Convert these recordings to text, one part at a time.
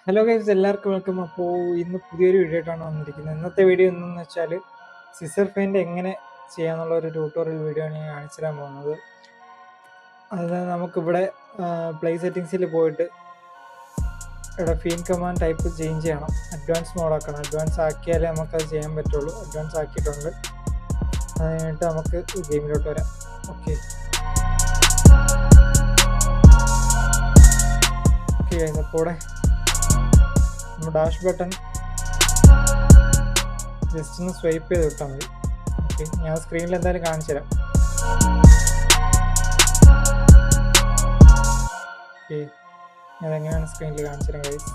Hello guys, എല്ലാവർക്കും welcome. അപ്പോൾ ഇന്ന് പുതിയൊരു വീഡിയോ ആയിട്ടാണ് വന്നിരിക്കുന്നത്. ഇന്നത്തെ വീഡിയോ എന്തെന്ന് വെച്ചാൽ സിസർ പെയിൻറ് എങ്ങനെ ചെയ്യാന്നുള്ള ഒരു ട്യൂട്ടോറിയൽ വീഡിയോ ആണ് ഞാൻ കാണിച്ചു തരാൻ പോകുന്നത്. അത് നമുക്കിവിടെ പ്ലേ സെറ്റിങ്സിൽ പോയിട്ട് ഇവിടെ ഫീൻ കമാൻഡ് ടൈപ്പ് ചേഞ്ച് ചെയ്യണം. അഡ്വാൻസ് മോഡാക്കണം. അഡ്വാൻസ് ആക്കിയാലേ നമുക്കത് ചെയ്യാൻ പറ്റുള്ളൂ. അഡ്വാൻസ് ആക്കിയിട്ടുണ്ട്. അത് കഴിഞ്ഞിട്ട് നമുക്ക് ഗെയിമിലോട്ട് വരാം. ഓക്കെ ഗൈസ്, അപ്പോൾ ഇവിടെ ഡാഷ് ബട്ടൺ ജസ്റ്റ് ഒന്ന് സ്വൈപ്പ് ചെയ്ത് വിട്ടാൽ മതി. ഓക്കെ, ഞാൻ സ്ക്രീനിൽ എന്തായാലും കാണിച്ചു തരാം. ഓക്കെ, അതെങ്ങനെയാണ് സ്ക്രീനിൽ കാണിച്ചു തരാം ഗൈസ്.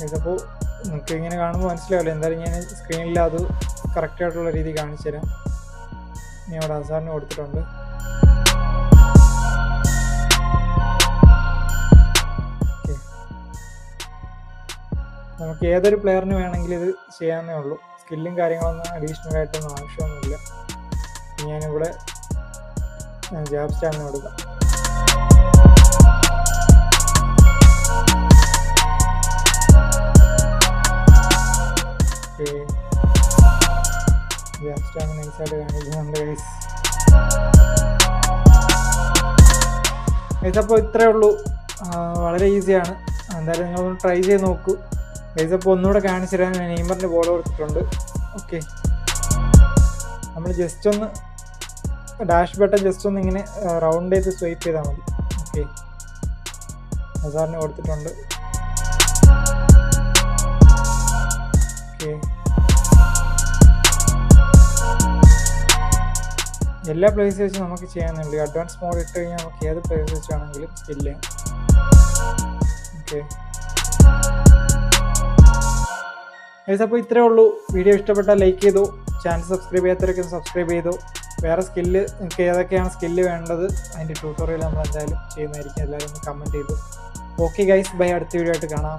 ഇതിപ്പോൾ നിങ്ങൾക്ക് ഇങ്ങനെ കാണുമ്പോൾ മനസ്സിലാവില്ല. എന്തായാലും ഞാൻ സ്ക്രീനിൽ അത് കറക്റ്റായിട്ടുള്ള രീതി കാണിച്ചു തരാം. ഞാൻ ഇവിടെ ഹസാറിന് കൊടുത്തിട്ടുണ്ട്. ഓക്കെ, നമുക്ക് ഏതൊരു പ്ലെയറിന് വേണമെങ്കിലും ഇത് ചെയ്യാവുന്നേ ഉള്ളൂ. സ്കില്ലും കാര്യങ്ങളൊന്നും അഡീഷണൽ ആയിട്ടൊന്നും ആവശ്യമൊന്നുമില്ല. ഞാനിവിടെ ജാബ് സ്റ്റാമിന കൊടുക്കാം. ഓക്കെ, ജാബ്സ്റ്റാമിന നൈസായിട്ട് കാണിക്കുന്നുണ്ട് ഗൈസ്. അപ്പോൾ ഇത്രയേ ഉള്ളൂ. വളരെ ഈസിയാണ്. എന്തായാലും നിങ്ങളൊന്ന് ട്രൈ ചെയ്ത് നോക്കൂ ഗൈസ്. അപ്പോൾ ഒന്നുകൂടെ കാണിച്ചു തരാൻ ഞാൻ നെയ്മറിൻ്റെ ബോൾ കൊടുത്തിട്ടുണ്ട്. ഓക്കെ, നമ്മൾ ജസ്റ്റ് ഒന്ന് ഡാഷ് ബട്ടൺ ജസ്റ്റ് ഒന്ന് ഇങ്ങനെ റൗണ്ട് ചെയ്ത് സ്വൈപ്പ് ചെയ്താൽ മതി. ഓക്കെ, ഹസാറിന് കൊടുത്തിട്ടുണ്ട്. ഓക്കെ, എല്ലാ പ്ലേസ് വെച്ച് നമുക്ക് ചെയ്യാനുള്ളൂ. അഡ്വാൻസ് മോഡ് ഇട്ട് കഴിഞ്ഞാൽ നമുക്ക് ഏത് പ്ലേസ് വെച്ചാണെങ്കിലും സ്കിൽ ചെയ്യാം. ഓക്കെ ഗൈസ്, അപ്പോൾ ഇത്രയേ ഉള്ളൂ. വീഡിയോ ഇഷ്ടപ്പെട്ടാൽ ലൈക്ക് ചെയ്തു. ചാനൽ സബ്സ്ക്രൈബ് ചെയ്യാത്തവരൊക്കെ സബ്സ്ക്രൈബ് ചെയ്തു. വേറെ സ്കില്ല് നിങ്ങൾക്ക് ഏതൊക്കെയാണ് സ്കില്ല് വേണ്ടത് അതിൻ്റെ ട്യൂട്ടോറിയൽ നമ്മൾ എന്തായാലും ചെയ്യുന്നതായിരിക്കും. എല്ലാവരും ഒന്ന് കമൻറ്റ് ചെയ്തു. Okay guys, bye. അടുത്ത വീഡിയോ ആയിട്ട് കാണാം.